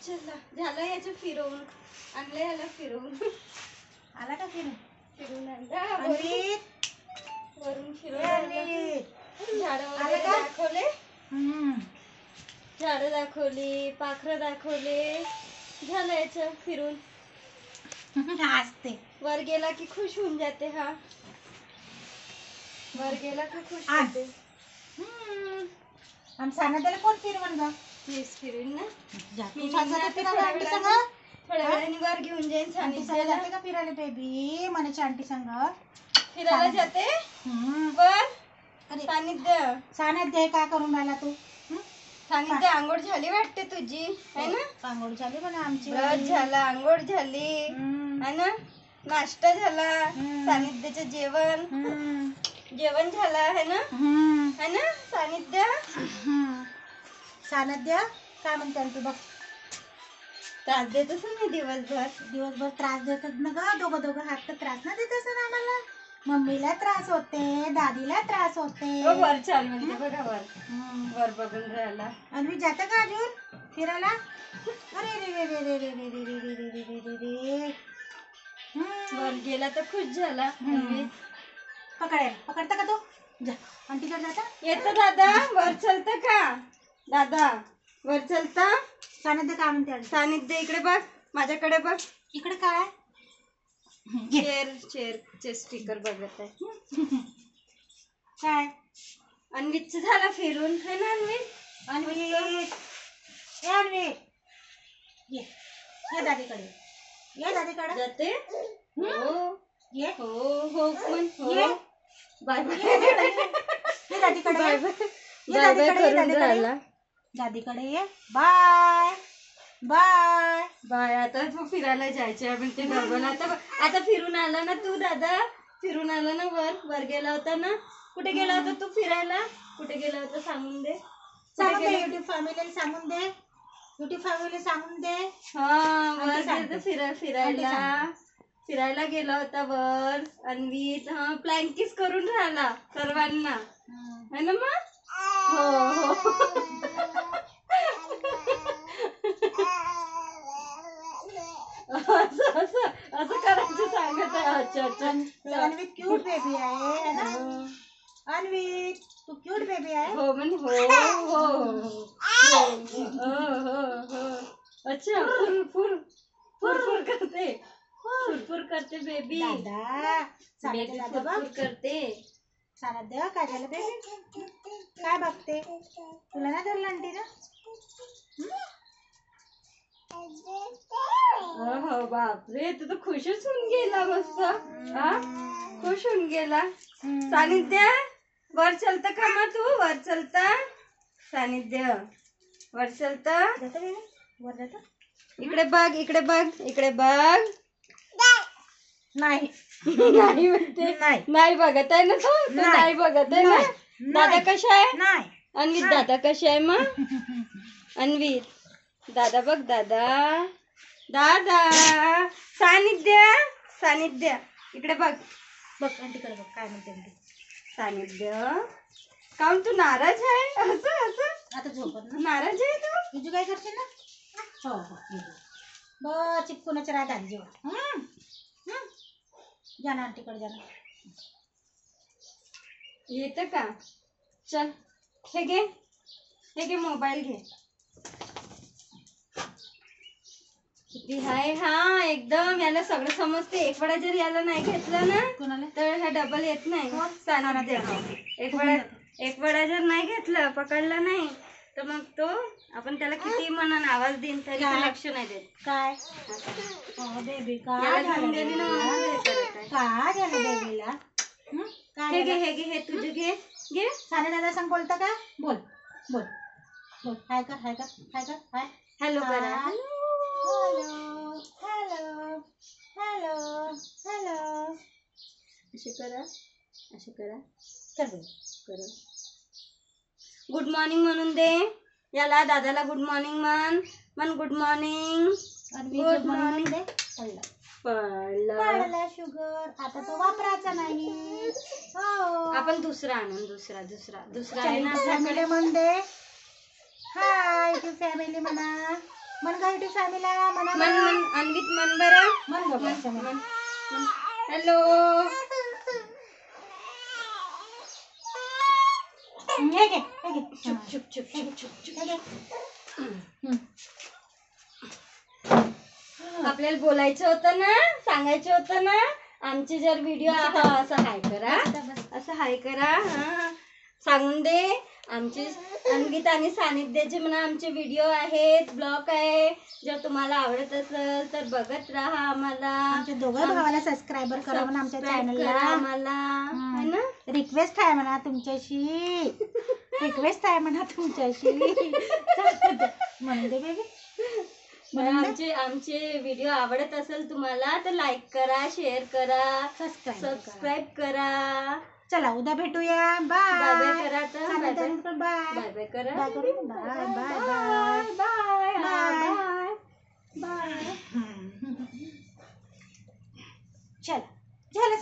चला झालं याचं फिरवून आणलं, याला फिरवून आला का फिरून? फिरून आणलं वरून फिरवून झाडं वगैरे दाखवले, झाडं दाखवली, पाखरं दाखवले, झालं याचं फिरून. हसते. वर गेला की खुश होऊन जाते. हा वर गेला की खुश होते. आणि सानादाला कोण फिरवण ग? मीच फिरून ना. मी थोड्या वेळाने वर घेऊन जाईन. सानिध्याला जाते का फिरायला बेबी? मनाची आंटी संग फिरायला जाते वर. सानिध्य सानिध्य काय करून राहिला तू? सानिध्य आंघोळ झाली वाटते तुझी, है ना? आंघोळ झाली म्हणा आमची. ब्रश झाला, आंघोळ झाली, है ना? नाश्ता झाला, सानिध्याचं जेवण झाला, है ना? है ना सानिध्य? सानिध्य काय म्हणते तू? बघ त्रास देतोस ना दिवसभर त्रास देतात ना ग. दोघं हात तर त्रास ना देत असं आम्हाला. मम्मीला त्रास होते, दादीला त्रास होते. वर चाल म्हणते बघा, वर बघून राहिला. आणि मी जाते का अजून फिरायला? अरे रे रे रे रे रे रे रे रे रे रे रे रे रे. वर गेला तर खुश झाला. पकडता का तो? जा आंटीकडे जाता. येतं दादा वर चलतं का? दादा वर चलता. सानिध्य काय म्हणते? सानिध्य इकडे बघ, माझ्याकडे बघ. इकडे काय? चेअरचे स्पीकर बघत आहे. काय अन्वितचं झाला फिरून, है ना अन्वित? अन्वित ये दादीकडे, ये दादीकडे जाते. हो ये हो हो पण ये बाय बाय. ये दादीकडे, बाय ये बाय. दादीकडे ये. Bye bye bye. आता तू फिरायला जायचे आपण ते डबल. आता फिरून आला ना तू दादा? फिरून आला ना वर गेला होता ना? कुठे गेला होता तू फिरायला? कुठे गेला होता सांगून दे. युट्यूब फॅमिलीला सांगून दे. युट्यूब फॅमिली सांगून दे. हा वर फिरायला गेला होता वर अन्वित. हा प्लॅंकिस करून राहिला सर्वांना, है ना मग? हो असं करायचं सांगत आहे. अच्छा. अन्वित क्यूट बेबी आहे ना? अन्वित तू क्यूट बेबी आहे. हो म्हणे. हो. अच्छा फुर करते. फुरफुर करते बेबी. बेबी फुरफुर करते. सानिध्य काय झालं बेबी? काय बघते? तुला ना धरलं आंटी ना? हो बापरे, तू तर खुशच होऊन गेला मस्त. खुश होऊन गेला. सानिध्य वर चलता का मग तू? वर चलता सानिध्य? वर चलता? वर जातो. इकडे बघ. नाही म्हणते. नाही बघत आहे ना तो? नाही बघत आहे ना? दादा कशा आहे? नाही. अन्वित दादा कशा आहे मग? अन्वित दादा बघ. दादा सानिध्य इकडे बघ. आंटीकडे बघ काय म्हणते आंटी. सानिध्य काऊन तू नाराज आहे? असं आता झोपत ना. नाराज आहे तू? तुझी काय करते ना? हो बस चिपकूनच राहतात जेव्हा. जाना आंटीकडे जाना. येतं का? चल हे घे मोबाईल घे. किती हाय. हा एकदम याला सगळं समजते. एक वेळा जर याला नाही घेतलं ना तर हा डबल येत नाही. एक वेळा जर नाही घेतलं, पकडलं नाही तर मग तो आपण त्याला किती म्हणून आवाज देईन तरी लक्ष नाही देत. काय बेबी काय झालं बेबीला? हे तुझे घे. साने दादा संग बोलता का? बोल. हाय कर. हाय हॅलो करा. हॅलो असे करा. कर. गुड मॉर्निंग म्हणून दे याला. दादाला गुड मॉर्निंग म्हण. Good morning. गुड मॉर्निंग दे. पडला शुगर. आता तो वापरायचा नाही. हो आपण दुसरा आणून दुसरा आहे ना फॅमिली म्हणते. हाय तू फॅमिली म्हणा. मन गा युट्यूब फॅमिलीला म्हणा मन मन अन्वित मन बरं मन ग बस मन. हॅलो. हे घे हे घे. चुप चुप चुप चुप चुप चुप. हे घे. आपल्याला बोलायचं होतं ना, सांगायचं होतं ना, आमचे जर व्हिडिओ असं हाय करा, असं हाय करा. हा सांगून दे. आमचे अन्वित आणि सानिध्याचे म्हणा आमचे व्हिडिओ आहेत, ब्लॉग आहे. जर तुम्हाला आवडत असेल तर बघत राहा आम्हाला. आमच्या दोघं भावाला सबस्क्रायबर करा म्हणा आमच्या चॅनलला. आम्हाला है ना. रिक्वेस्ट आहे म्हणा तुमच्याशी. रिक्वेस्ट आहे म्हणा तुमच्याशी. म्हणून दे बेबी. आमचे व्हिडिओ आवडत असेल तुम्हाला तर लाईक करा, शेअर करा, सबस्क्राईब करा. चला उद्या भेटूया. बाय बाय बाय करा. तर bye bye bye bye bye करा. Bye bye bye bye bye bye bye. चला झालं.